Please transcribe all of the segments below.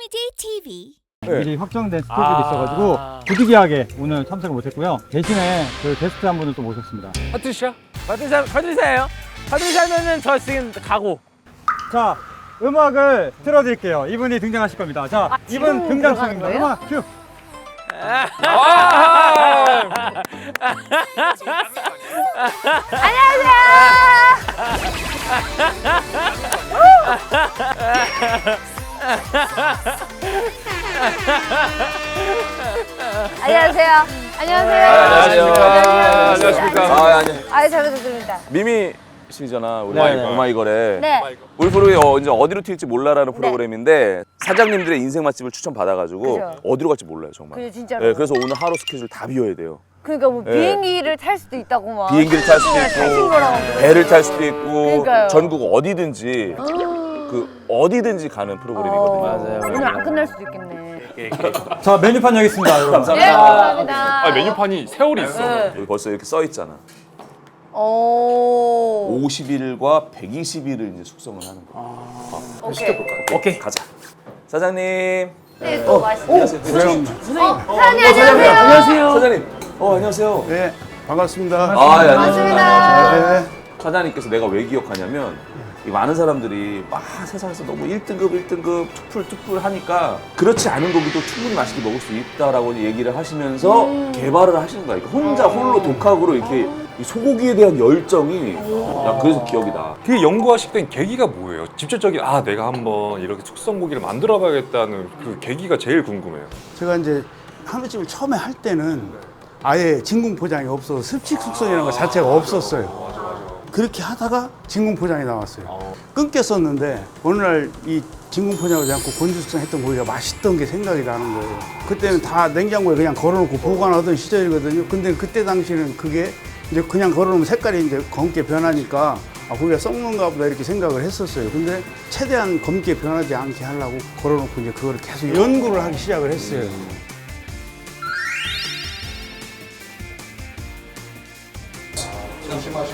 MID TV. 미리 확정된 스케줄이 있어가지고 부득이하게 오늘 참석을 못했고요. 대신에 그 게스트 한 분을 또 모셨습니다. 파트샤? 파트샤예요? 파트샤면은 저 지금 가고. 자, 음악을 틀어드릴게요. 이분이 등장하실 겁니다. 자, 이분 등장 중입니다. 음악 큐. 안녕하세요. 안녕하십니까. 잘 부탁드립니다. 미미 씨잖아. 우리 네. 오마이걸에. 네. 우리 프로그램이 이제 어디로 튈지 몰라라는 프로그램인데 사장님들의 인생 맛집을 추천 받아가지고 그죠. 어디로 갈지 몰라요 정말. 그래, 진짜로. 네, 그래서 오늘 하루 스케줄 다 비워야 돼요. 그러니까 뭐 네. 비행기를 탈 수도 있다고 막. 비행기를 탈 수도 타신 있고 거라고 배를 탈 수도 있고 그러니까요. 전국 어디든지 어디든지 가는 프로그램이거든요. 맞아요. 오늘 안 끝날 수도 있겠네. 자, 메뉴판 여기 있습니다. 여러분. 네, 감사합니다. 아, 메뉴판이 세월이 있어. 여기 벌써 이렇게 써 있잖아. 오. 50일과 120일을 이제 숙성을 하는 거야. 오케이. 오케이 가자. 사장님. 네, 또 맛있어. 안녕하세요. 사장님 안녕하세요. 안녕하세요. 사장님. 안녕하세요. 네, 반갑습니다. 아, 예, 안녕하세요. 반갑습니다. 네. 사장님께서 내가 왜 기억하냐면 이 많은 사람들이 막 세상에서 너무 1등급 투풀 하니까 그렇지 않은 고기도 충분히 맛있게 먹을 수 있다라고 얘기를 하시면서 개발을 하시는 거야. 그러니까 혼자 홀로 독학으로 이렇게 이 소고기에 대한 열정이 나 그래서 기억이 나. 그 연구하시게 된 계기가 뭐예요? 직접적인 내가 한번 이렇게 숙성고기를 만들어봐야겠다는 그 계기가 제일 궁금해요. 제가 이제 한우집을 처음에 할 때는 아예 진공 포장이 없어서 습식 숙성이라는 것 자체가 없었어요. 그렇게 하다가 진공 포장이 나왔어요. 끊겼었는데 어느 날 이 진공 포장하지 않고 건조 숙성했던 고기가 맛있던 게 생각이 나는 거예요. 그때는 다 냉장고에 그냥 걸어놓고 보관하던 시절이거든요. 근데 그때 당시는 그게 이제 그냥 걸어놓으면 색깔이 이제 검게 변하니까 고기가 썩는가 보다 이렇게 생각을 했었어요. 근데 최대한 검게 변하지 않게 하려고 걸어놓고 이제 그거를 계속 연구를 하기 시작을 했어요.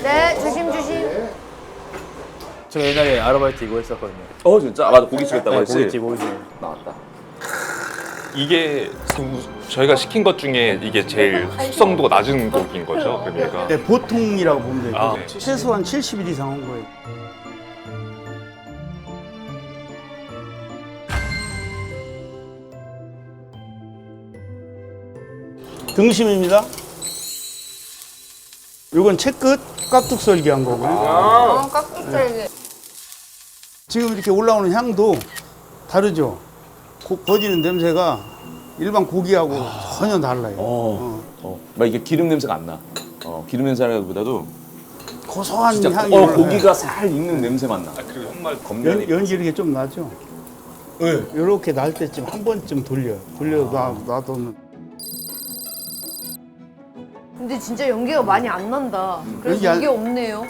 네, 조심. 저 옛날에 아르바이트 이거 했었거든요. 진짜? 맞아. 고깃집 했다고 했지? 고깃집. 나왔다. 이게 저희가 시킨 것 중에 이게 제일 숙성도가 낮은 고기인 거죠? 그러니까. 네, 보통이라고 보면 되고 아. 최소한 70일 이상 온 거예요. 등심입니다. 요건 채끝 깍둑썰기한 거고요. 깍둑썰기. 지금 이렇게 올라오는 향도 다르죠. 버지는 냄새가 일반 고기하고 전혀 달라요. 막 이게 기름 냄새가 안 나. 기름 냄새라기보다도 고소한 진짜 향이 고기가 살 익는 냄새만 나. 그리고 정말 겁나니까. 연기력이 좀 나죠. 네. 이렇게 날 때쯤 한 번쯤 돌려 놔두면 근데 진짜 연기가 많이 안 난다. 그래서 연기 안- 이게 없네요.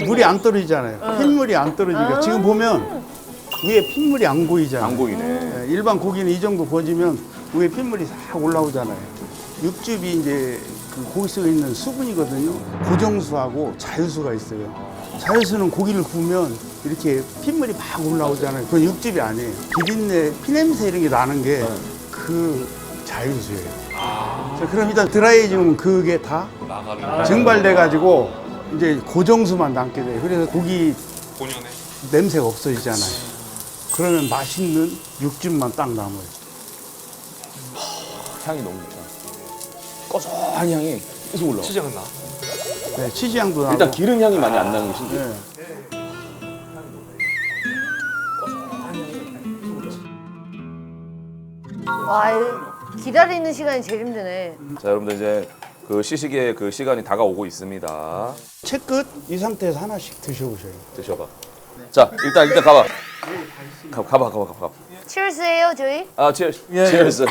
물이 안 떨어지잖아요. 핏물이 안 떨어지니까 지금 보면 위에 핏물이 안 고이잖아요. 안 고이네. 네, 일반 고기는 이 정도 버지면 위에 핏물이 싹 올라오잖아요. 육즙이 이제 그 고기 속에 있는 수분이거든요. 고정수하고 자유수가 있어요. 자유수는 고기를 구우면 이렇게 핏물이 막 올라오잖아요. 그건 육즙이 아니에요. 비린내, 피냄새 이런 게 나는 게 그 자유수예요. 자, 그럼 일단 드라이해지면 그게 다 증발돼가지고 이제 고정수만 남게 돼요. 그래서 고기 본연의 냄새가 없어지잖아요. 그러면 맛있는 육즙만 딱 남아요. 향이 너무 좋다. 고소한 향이 계속 올라와. 치즈가 나. 네, 치즈향도 나고. 일단 기름 향이 많이 안 나는 게 신기해. 네. 와, 기다리는 시간이 제일 힘드네. 자, 여러분들 이제 그 시식의 그 시간이 다가오고 있습니다. 채끝 이 상태에서 하나씩 드셔보셔요. 드셔봐. 자, 일단 가봐. 가봐. 치얼스예요, 저희? 치얼스.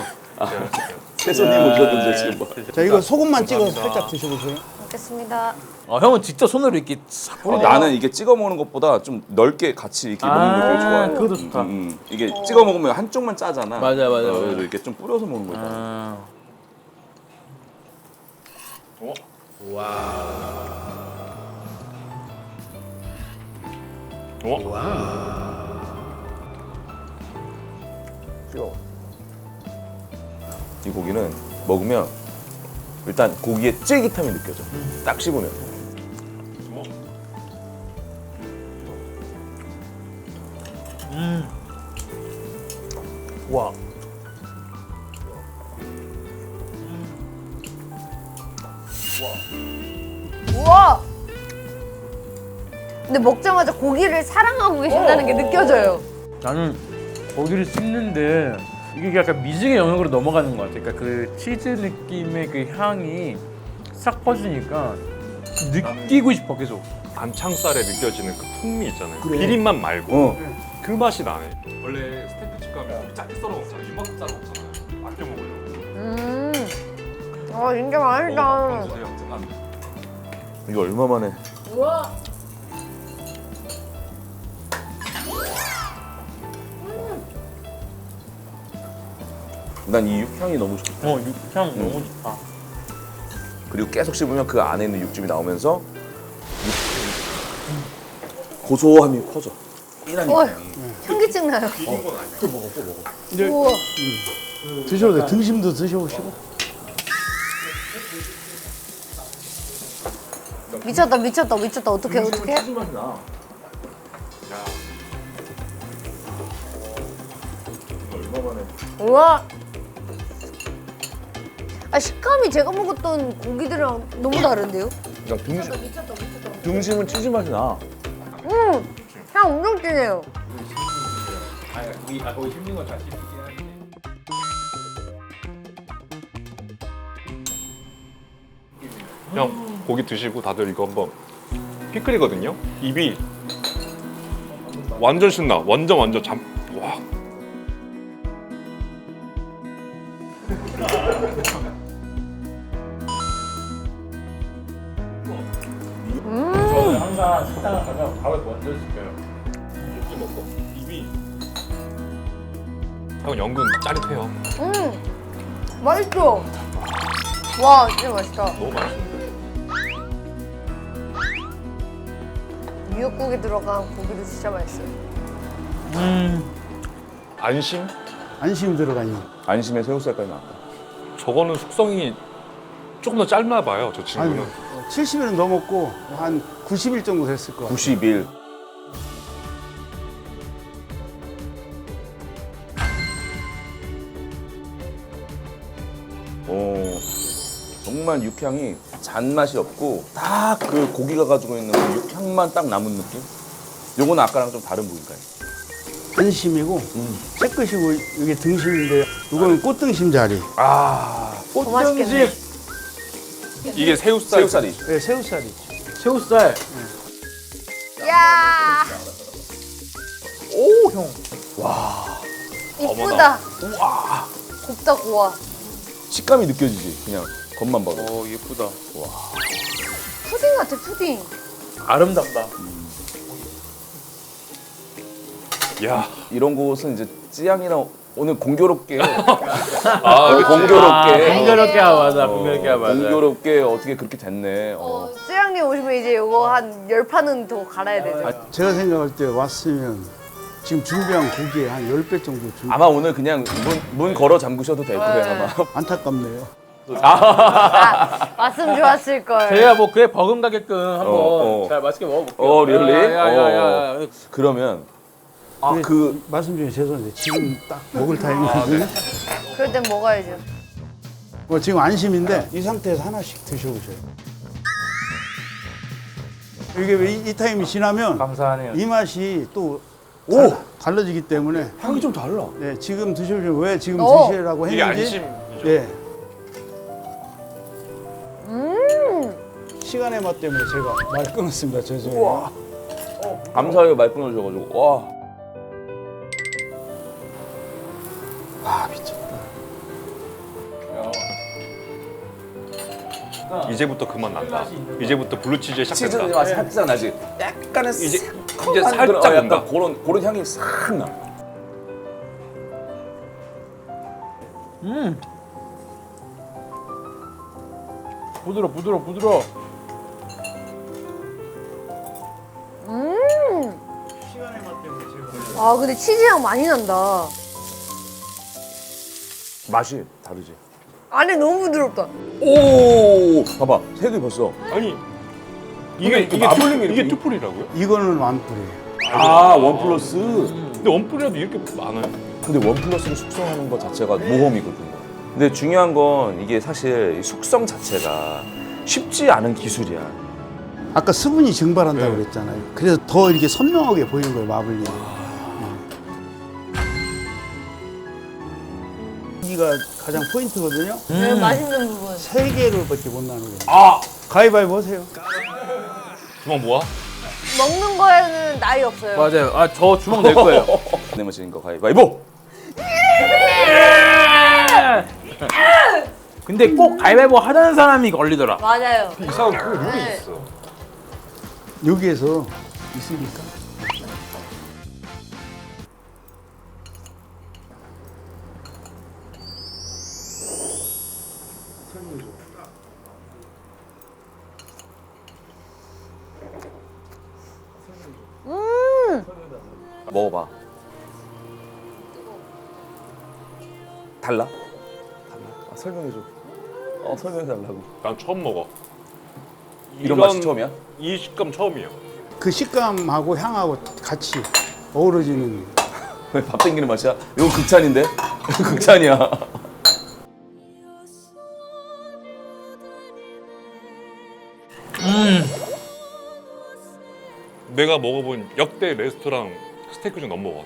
새 손님 오셨는데 지금 뭐. 자, 이거 소금만 찍어서 살짝 드셔보세요. 먹겠습니다. 형은 직접 손으로 이렇게 싹 뿌리네요. 나는 이게 찍어 먹는 것보다 좀 넓게 같이 이렇게 먹는 걸 되게 좋아해. 그것도 좋다. 이게 찍어 먹으면 한쪽만 짜잖아. 맞아. 그래서 이렇게 좀 뿌려서 먹는 거잖아. 뜨거워. 이 고기는 먹으면 일단 고기의 쫄깃함이 느껴져. 딱 씹으면. 와. 우와. 근데 먹자마자 고기를 사랑하고 계신다는 게 느껴져요. 나는 고기를 씹는데 이게 약간 미식의 영역으로 넘어가는 것 같아. 그러니까 그 치즈 느낌의 그 향이 싹 퍼지니까 느끼고 싶어 계속. 안창살에 느껴지는 그 풍미 있잖아요. 비린맛 말고 그 맛이 나네. 원래 스테이크집 가면 짧게 썰어 먹잖아요. 이만큼 잘라 먹잖아요. 아껴 먹으려고. 아 진짜 맛있다. 주세요. 이거 얼마 만에. 우와. 난 이 육향이 너무 좋다. 육향 너무 좋다. 그리고 계속 씹으면 그 안에 있는 육즙이 나오면서 고소함이 퍼져. 어, 현기증 나요. 이제 우와. 드셔도 돼. 등심도 드셔보시고. 미쳤다 미쳤다 미쳤다. 어떡해. 맛이 나. 얼마 만에. 우와. 아 식감이 제가 먹었던 고기들이랑 너무 다른데요? 그냥 등심은 치즈 맛이 나. 향 엄청 진해요. 형 고기 드시고 다들 이거 한번 피클이거든요. 입이 완전 신나. 완전 잠. 와. 저는 항상 식당을 가면 밥을 먼저 시켜요. 이렇게 먹고 입이. 형 연근 짜릿해요. 맛있죠? 와 진짜 맛있다. 너무 맛있는데. 미역국에 들어간 고기도 진짜 맛있어요. 안심? 안심 들어가 있는. 안심의 새우살까지 나왔다. 저거는 숙성이 조금 더 짧나 봐요. 저 아니, 친구는. 70일은 넘었고 한 90일 정도 됐을 것 같아요. 90일. 정말 육향이 잔맛이 없고 딱 그 고기가 가지고 있는 그 육향만 딱 남은 느낌? 요거는 아까랑 좀 다른 부위인가요? 안심이고 채끝이고 이게 등심인데 이거는 꽃등심 자리. 더 맛있겠네. 이게 새우살. 새우살이. 네, 새우살이. 새우살. 야 오 형. 이쁘다. 곱다 고와. 식감이 느껴지지, 그냥 겉만 봐도. 오 예쁘다. 푸딩 같아 푸딩. 아름답다. 야. 이런 곳은 이제 찌양이랑 오늘 공교롭게 아, 공교롭게 공교롭게 맞아. 공교롭게 맞아. 공교롭게 어떻게 그렇게 됐네. 수양님 오시면 이제 이거 한 10판은 더 갈아야 되죠. 제가 생각할 때 왔으면 지금 준비한 고기의 한 10배 정도 준비. 아마 오늘 그냥 문 걸어 잠그셔도 될 거예요, 아마. 안타깝네요. 왔으면 좋았을 걸. 제가 뭐 그에 버금가게끔 한번 어. 잘 맛있게 먹어볼게요. 리얼리? 야야야야. 그러면 그 말씀 중에 죄송한데 지금 딱 먹을 타이밍이거든요. 그럴 땐 먹어야죠. 지금 안심인데 이 상태에서 하나씩 드셔보세요. 이게 왜 이 타임이 지나면 감사하네요. 이 맛이 또 달라지기 때문에 향이 좀 달라. 네, 지금 드셔보세요. 왜 지금 오. 드시라고 이게 했는지 안심이죠. 네. 시간의 맛 때문에 제가 말 끊었습니다. 죄송해요. 감사해요, 말 끊어주셔가지고. 와. 미쳤다. 이제부터 그만 난다. 이제부터 블루치즈의 치즈 시작된다. 맛이 살짝 나지. 약간의 이제 새콤한 살짝 그런, 온다. 약간 그런 향이 싹 나. 부드러. 아 근데 치즈 향 많이 난다. 맛이 다르지. 안에 너무 부드럽다. 오, 봐봐, 색이 벌써. 아니 근데 이게 마블링이 이게 이렇게- 투풀이라고요? 이거는 완뿔이에요. 아, 원 플러스. 근데 원뿔이라도 이렇게 많아요? 근데 원 플러스를 숙성하는 것 자체가 모험이거든요. 근데 중요한 건 이게 사실 숙성 자체가 쉽지 않은 기술이야. 아까 수분이 증발한다고 그랬잖아요. 그래서 더 이렇게 선명하게 보이는 거예요, 마블링이. 여기가 가장 포인트거든요. 맛있는 부분. 3개로밖에 못 나누는 거예요. 가위바위보 하세요. 주먹 모아? 먹는 거에는 나이 없어요. 맞아요. 아, 저 주먹 낼 거예요. 내 멋진 거 가위바위보. 근데 꼭 가위바위보 하자는 사람이 걸리더라. 맞아요. 이상한 그 룰이 네. 있어. 여기에서 있으니까. 먹어봐. 달라? 아, 설명해줘. 설명해달라고. 난 처음 먹어. 이런 맛이 처음이야? 이 식감 처음이에요. 그 식감하고 향하고 같이 어우러지는. 왜 밥 땡기는 맛이야? 이건 극찬인데? 극찬이야. 내가 먹어본 역대 레스토랑 스테이크 중 넘버원.